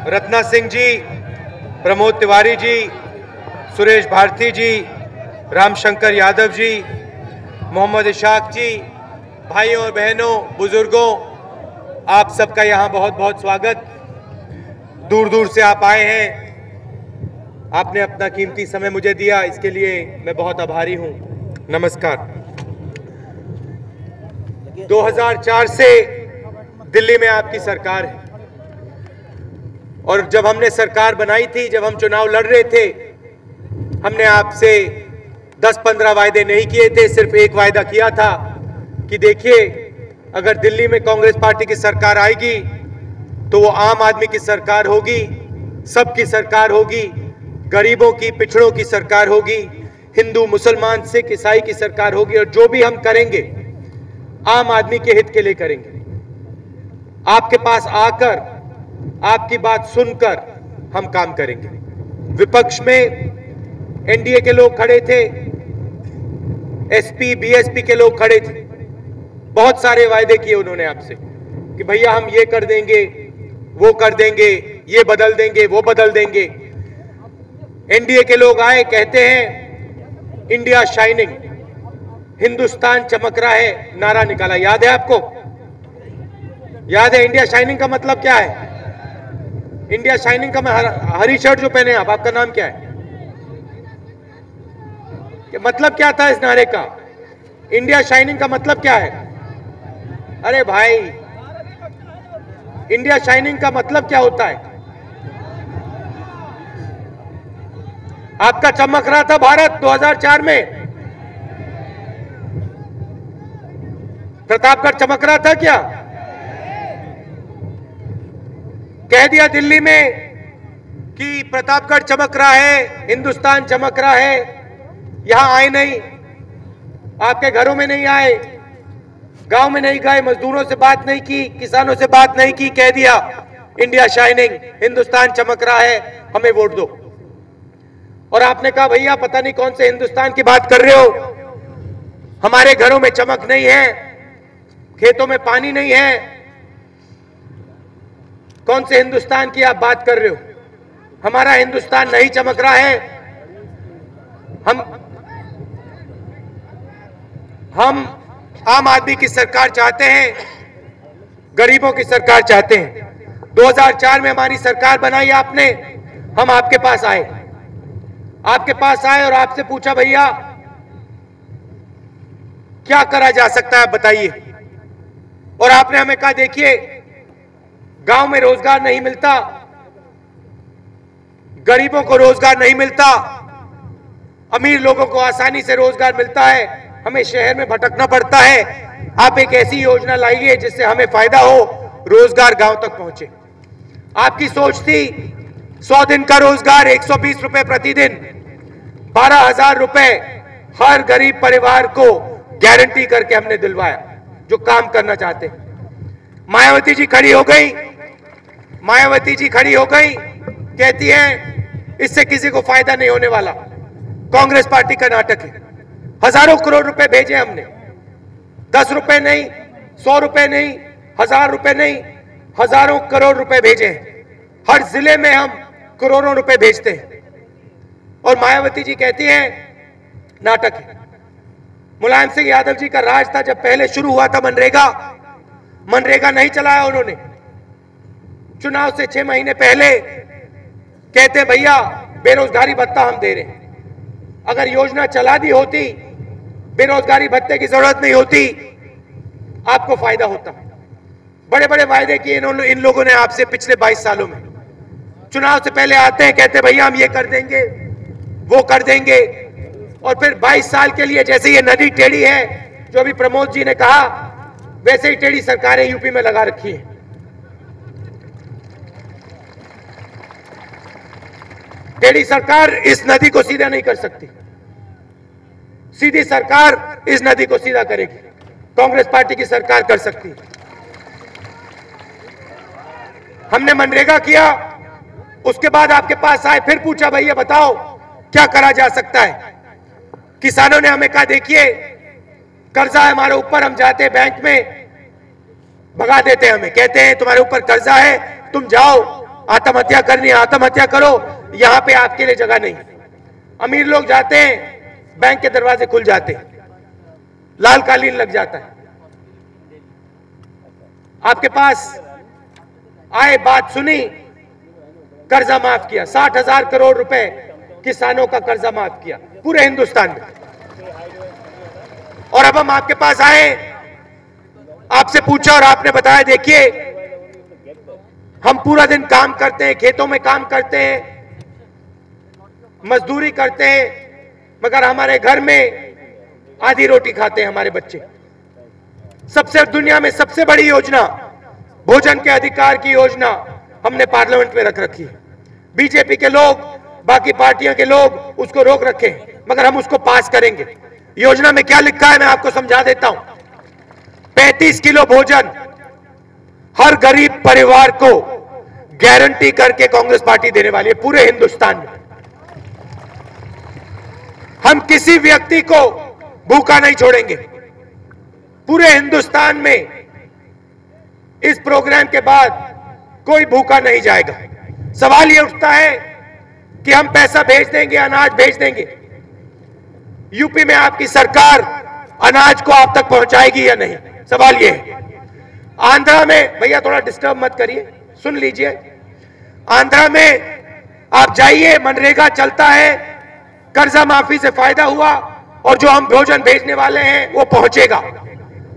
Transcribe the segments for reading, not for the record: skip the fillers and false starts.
रत्ना सिंह जी, प्रमोद तिवारी जी, सुरेश भारती जी, रामशंकर यादव जी, मोहम्मद इशाक जी, भाइयों और बहनों, बुजुर्गों, आप सबका यहाँ बहुत बहुत स्वागत। दूर दूर से आप आए हैं, आपने अपना कीमती समय मुझे दिया, इसके लिए मैं बहुत आभारी हूँ। नमस्कार। 2004 से दिल्ली में आपकी सरकार है और जब हमने सरकार बनाई थी, जब हम चुनाव लड़ रहे थे, हमने आपसे 10-15 वायदे नहीं किए थे। सिर्फ एक वायदा किया था कि देखिए, अगर दिल्ली में कांग्रेस पार्टी की सरकार आएगी तो वो आम आदमी की सरकार होगी, सबकी सरकार होगी, गरीबों की, पिछड़ों की सरकार होगी, हिंदू, मुसलमान, सिख, ईसाई की सरकार होगी और जो भी हम करेंगे आम आदमी के हित के लिए करेंगे। आपके पास आकर, आपकी बात सुनकर हम काम करेंगे। विपक्ष में एनडीए के लोग खड़े थे, एसपी, बीएसपी के लोग खड़े थे, बहुत सारे वायदे किए उन्होंने आपसे कि भैया हम ये कर देंगे, वो कर देंगे, ये बदल देंगे, वो बदल देंगे। एनडीए के लोग आए, कहते हैं इंडिया शाइनिंग, हिंदुस्तान चमक रहा है, नारा निकाला। याद है आपको? याद है इंडिया शाइनिंग का मतलब क्या है? इंडिया शाइनिंग का हरी शर्ट जो पहने आप, आपका नाम क्या है? मतलब क्या था इस नारे का? इंडिया शाइनिंग का मतलब क्या है? अरे भाई, इंडिया शाइनिंग का मतलब क्या होता है? आपका चमक रहा था भारत 2004 में, प्रतापगढ़ चमक रहा था क्या? कह दिया दिल्ली में कि प्रतापगढ़ चमक रहा है, हिंदुस्तान चमक रहा है। यहां आए नहीं, आपके घरों में नहीं आए, गांव में नहीं गए, मजदूरों से बात नहीं की, किसानों से बात नहीं की, कह दिया इंडिया शाइनिंग, हिंदुस्तान चमक रहा है, हमें वोट दो। और आपने कहा भैया पता नहीं कौन से हिंदुस्तान की बात कर रहे हो, हमारे घरों में चमक नहीं है, खेतों में पानी नहीं है, कौन से हिंदुस्तान की आप बात कर रहे हो? हमारा हिंदुस्तान नहीं चमक रहा है। हम आम आदमी की सरकार चाहते हैं, गरीबों की सरकार चाहते हैं। 2004 में हमारी सरकार बनाई आपने, हम आपके पास आए, और आपसे पूछा भैया क्या करा जा सकता है, आप बताइए। और आपने हमें कहा देखिए, गांव में रोजगार नहीं मिलता, गरीबों को रोजगार नहीं मिलता, अमीर लोगों को आसानी से रोजगार मिलता है, हमें शहर में भटकना पड़ता है। आप एक ऐसी योजना लाइए जिससे हमें फायदा हो, रोजगार गांव तक पहुंचे। आपकी सोच थी 100 दिन का रोजगार, 120 रुपए प्रतिदिन, 12,000 रुपए हर गरीब परिवार को गारंटी करके हमने दिलवाया, जो काम करना चाहते हैं। मायावती जी खड़ी हो गई, कहती है इससे किसी को फायदा नहीं होने वाला, कांग्रेस पार्टी का नाटक है। हजारों करोड़ रुपए भेजे हमने, 10 रुपए नहीं, 100 रुपए नहीं, 1000 रुपए नहीं, हजारों करोड़ रुपए भेजे हैं। हर जिले में हम करोड़ों रुपए भेजते हैं। और मायावती जी कहती हैं नाटक है। मुलायम सिंह यादव जी का राज था, जब पहले शुरू हुआ था मनरेगा नहीं चलाया उन्होंने। चुनाव से 6 महीने पहले कहते भैया बेरोजगारी भत्ता हम दे रहे हैं। अगर योजना चला दी होती, बेरोजगारी भत्ते की जरूरत नहीं होती, आपको फायदा होता। बड़े बड़े वायदे किए इन लोगों ने आपसे पिछले 22 सालों में। चुनाव से पहले आते हैं, कहते भैया हम ये कर देंगे, वो कर देंगे, और फिर 22 साल के लिए जैसे ये नदी टेढ़ी है, जो अभी प्रमोद जी ने कहा, वैसे ही टेढ़ी सरकारें यूपी में लगा रखी है। टेढ़ी सरकार इस नदी को सीधा नहीं कर सकती, सीधी सरकार इस नदी को सीधा करेगी, कांग्रेस पार्टी की सरकार कर सकती। हमने मनरेगा किया, उसके बाद आपके पास आए, फिर पूछा भैया बताओ क्या करा जा सकता है। किसानों ने हमें कहा देखिए कर्जा है हमारे ऊपर, हम जाते हैं बैंक में, भगा देते हैं हमें, कहते हैं तुम्हारे ऊपर कर्जा है, तुम जाओ आत्महत्या करनी है आत्महत्या करो, यहां पे आपके लिए जगह नहीं। अमीर लोग जाते हैं, बैंक के दरवाजे खुल जाते हैं, लाल कालीन लग जाता है। आपके पास आए, बात सुनी, कर्जा माफ किया, 60,000 करोड़ रुपए किसानों का कर्जा माफ किया पूरे हिंदुस्तान में। और अब हम आपके पास आए, आपसे पूछा और आपने बताया देखिए हम पूरा दिन काम करते हैं, खेतों में काम करते हैं, मजदूरी करते हैं, मगर हमारे घर में आधी रोटी खाते हैं हमारे बच्चे। सबसे दुनिया में सबसे बड़ी योजना भोजन के अधिकार की योजना हमने पार्लियामेंट में रख रखी है। बीजेपी के लोग, बाकी पार्टियों के लोग उसको रोक रखे हैं, मगर हम उसको पास करेंगे। योजना में क्या लिखा है मैं आपको समझा देता हूं। 35 किलो भोजन हर गरीब परिवार को गारंटी करके कांग्रेस पार्टी देने वाली है पूरे हिंदुस्तान में। हम किसी व्यक्ति को भूखा नहीं छोड़ेंगे पूरे हिंदुस्तान में। इस प्रोग्राम के बाद कोई भूखा नहीं जाएगा। सवाल यह उठता है कि हम पैसा भेज देंगे, अनाज भेज देंगे, यूपी में आपकी सरकार अनाज को आप तक पहुंचाएगी या नहीं, सवाल यह है। आंध्रा में, भैया थोड़ा डिस्टर्ब मत करिए, सुन लीजिए, आंध्रा में आप जाइए, मनरेगा चलता है, कर्जा माफी से फायदा हुआ और जो हम भोजन भेजने वाले हैं वो पहुंचेगा।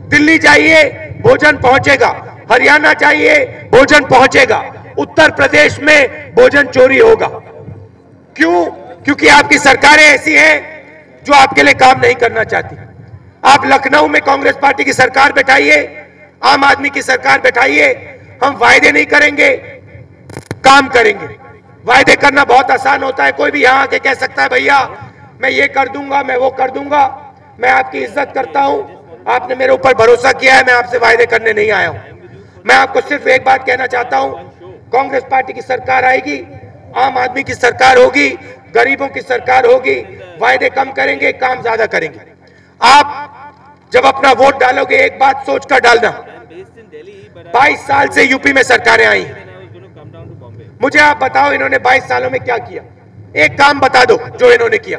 दिल्ली जाइए, भोजन पहुंचेगा। हरियाणा जाइए, भोजन पहुंचेगा। उत्तर प्रदेश में भोजन चोरी होगा। क्यों? क्योंकि आपकी सरकारें ऐसी हैं जो आपके लिए काम नहीं करना चाहती। आप लखनऊ में कांग्रेस पार्टी की सरकार बैठाइए, आम आदमी की सरकार बैठाइए, हम वायदे नहीं करेंगे, काम करेंगे। वायदे करना बहुत आसान होता है, कोई भी यहां आके कह सकता है भैया मैं ये कर दूंगा, मैं वो कर दूंगा। मैं आपकी इज्जत करता हूं, आपने मेरे ऊपर भरोसा किया है, मैं आपसे वायदे करने नहीं आया हूं। मैं आपको सिर्फ एक बात कहना चाहता हूं, कांग्रेस पार्टी की सरकार आएगी, आम आदमी की सरकार होगी, गरीबों की सरकार होगी, वायदे कम करेंगे, काम ज्यादा करेंगे। आप जब अपना वोट डालोगे एक बात सोचकर डालना, 22 साल से यूपी में सरकारें आई, मुझे आप बताओ इन्होंने 22 सालों में क्या किया? एक काम बता दो जो इन्होंने किया।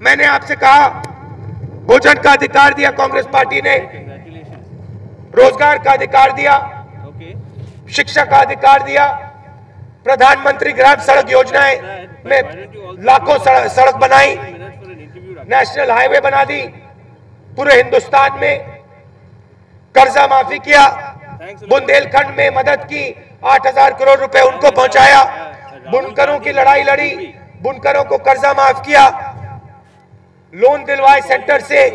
मैंने आपसे कहा भोजन का अधिकार दिया कांग्रेस पार्टी ने, रोजगार का अधिकार दिया, शिक्षा का अधिकार दिया, प्रधानमंत्री ग्राम सड़क योजनाएं में लाखों सड़क बनाई, नेशनल हाईवे बना दी पूरे हिंदुस्तान में, कर्जा माफी किया, बुंदेलखंड में मदद की, 8,000 करोड़ रुपए उनको पहुंचाया, बुनकरों की लड़ाई लड़ी, बुनकरों को कर्जा माफ किया, लोन दिलवाए, सेंटर से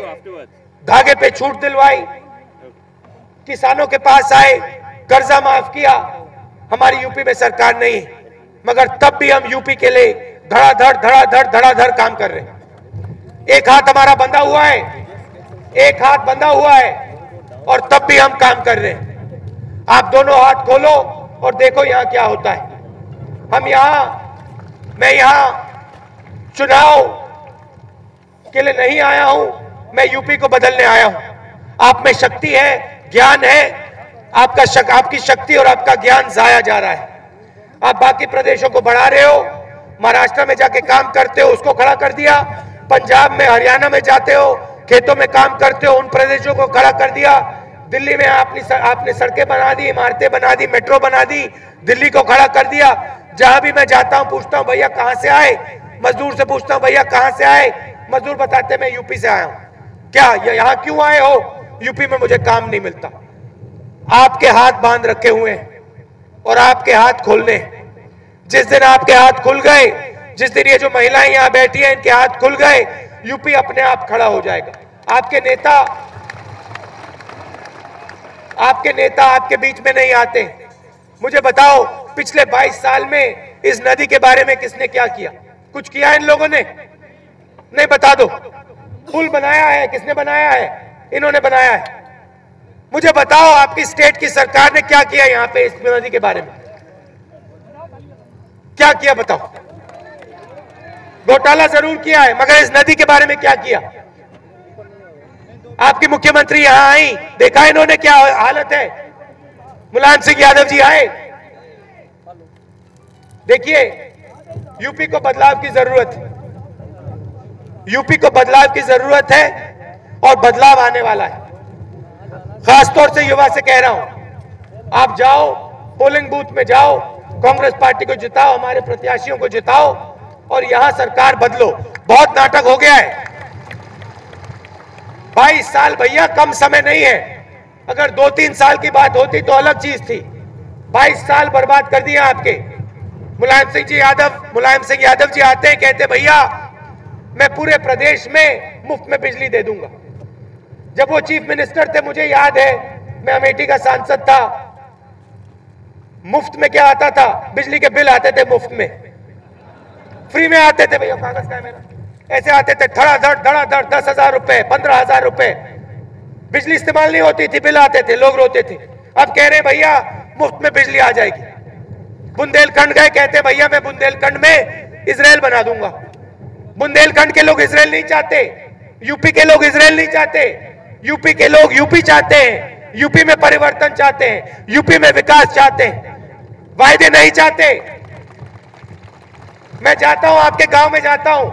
धागे पे छूट दिलवाई, किसानों के पास आए, कर्जा माफ किया। हमारी यूपी में सरकार नहीं, मगर तब भी हम यूपी के लिए धड़ाधड़ काम कर रहे हैं। एक हाथ हमारा बंधा हुआ है, एक हाथ बंधा हुआ है, और तब भी हम काम कर रहे हैं। आप दोनों हाथ खोलो और देखो यहां क्या होता है। मैं यहां चुनाव के लिए नहीं आया हूं, मैं यूपी को बदलने आया हूं। आप में शक्ति है, ज्ञान है, आपकी शक्ति और आपका ज्ञान जाया जा रहा है। आप बाकी प्रदेशों को बढ़ा रहे हो, महाराष्ट्र में जाके काम करते हो, उसको खड़ा कर दिया, पंजाब में, हरियाणा में जाते हो, खेतों में काम करते हो, उन प्रदेशों को खड़ा कर दिया। दिल्ली में आपने सड़कें बना दी, इमारतें बना दी, मेट्रो बना दी, दिल्ली को खड़ा कर दिया। जहां भी मैं जाता हूं पूछता हूं भैया कहां से आए, मजदूर से पूछता हूं भैया कहां से आए, मजदूर बताते मैं यूपी से आया हूं। क्या यहां क्यों आए हो? यूपी में मुझे काम नहीं मिलता। आपके हाथ बांध रखे हुए हैं और आपके हाथ खोलने। जिस दिन आपके हाथ खुल गए, जिस दिन ये जो महिलाएं यहां बैठी हैं इनके हाथ खुल गए, यूपी अपने आप खड़ा हो जाएगा। आपके नेता आपके बीच में नहीं आते। मुझे बताओ पिछले 22 साल में इस नदी के बारे में किसने क्या किया? कुछ किया इन लोगों ने? नहीं, बता दो। पुल बनाया है, किसने बनाया है? इन्होंने बनाया है। मुझे बताओ आपकी स्टेट की सरकार ने क्या किया यहां पे इस नदी के बारे में? क्या किया बताओ? घोटाला जरूर किया है, मगर इस नदी के बारे में क्या किया? आपकी मुख्यमंत्री यहां आई, देखा इन्होंने क्या हालत है? मुलायम सिंह यादव जी आए, देखिए, यूपी को बदलाव की जरूरत है, यूपी को बदलाव की जरूरत है और बदलाव आने वाला है। खासतौर से युवा से कह रहा हूं, आप जाओ, पोलिंग बूथ में जाओ, कांग्रेस पार्टी को जिताओ, हमारे प्रत्याशियों को जिताओ और यहां सरकार बदलो। बहुत नाटक हो गया है। 22 साल भैया कम समय नहीं है। अगर 2-3 साल की बात होती तो अलग चीज थी। 22 साल बर्बाद कर दिया आपके। मुलायम सिंह यादव जी आते हैं, कहते भैया मैं पूरे प्रदेश में मुफ्त में बिजली दे दूंगा। जब वो चीफ मिनिस्टर थे, मुझे याद है, मैं अमेठी का सांसद था, मुफ्त में क्या आता था, बिजली के बिल आते थे मुफ्त में, फ्री में आते थे भैया, कागज का है मेरा, ऐसे आते थे धड़ाधड़ 10,000 रुपए, 15,000 रुपए, बिजली इस्तेमाल नहीं होती थी, बिल आते थे, लोग रोते थे। अब कह रहे भैया मुफ्त में बिजली आ जाएगी। बुंदेलखंड गए, कहते भैया मैं बुंदेलखंड में इजराइल बना दूंगा। बुंदेलखंड के लोग इजराइल नहीं चाहते, यूपी के लोग इजराइल नहीं चाहते, यूपी के लोग यूपी चाहते हैं, यूपी में परिवर्तन चाहते हैं, यूपी में विकास चाहते हैं, वायदे नहीं चाहते। मैं जाता हूं, आपके गांव में जाता हूं,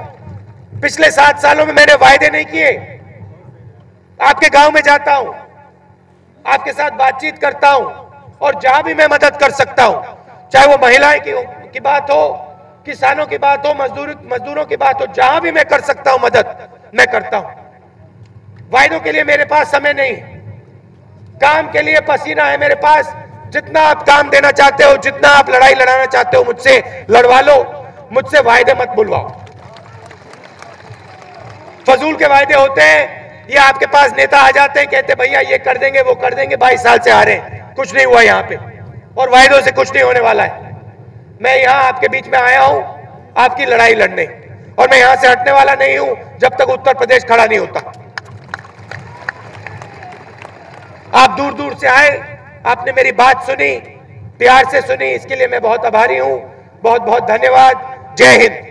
पिछले 7 सालों में मैंने वायदे नहीं किए। आपके गांव में जाता हूं, आपके साथ बातचीत करता हूं और जहां भी मैं मदद कर सकता हूं, चाहे वो महिलाएं की बात हो, किसानों की बात हो, मजदूरों की बात हो, जहां भी मैं कर सकता हूं मदद, मैं करता हूं। वायदों के लिए मेरे पास समय नहीं, काम के लिए पसीना है मेरे पास। जितना आप काम देना चाहते हो, जितना आप लड़ाई लड़ाना चाहते हो, मुझसे लड़वा लो, मुझसे वायदे मत बुलवाओ। फजूल के वायदे होते हैं, ये आपके पास नेता आ जाते हैं, कहते भैया ये कर देंगे, वो कर देंगे। 22 साल से आ रहे हैं, कुछ नहीं हुआ यहां पे, और वायदों से कुछ नहीं होने वाला है। मैं यहां आपके बीच में आया हूं आपकी लड़ाई लड़ने, और मैं यहां से हटने वाला नहीं हूं जब तक उत्तर प्रदेश खड़ा नहीं होता। आप दूर दूर से आए, आपने मेरी बात सुनी, प्यार से सुनी, इसके लिए मैं बहुत आभारी हूं। बहुत बहुत धन्यवाद। जय हिंद।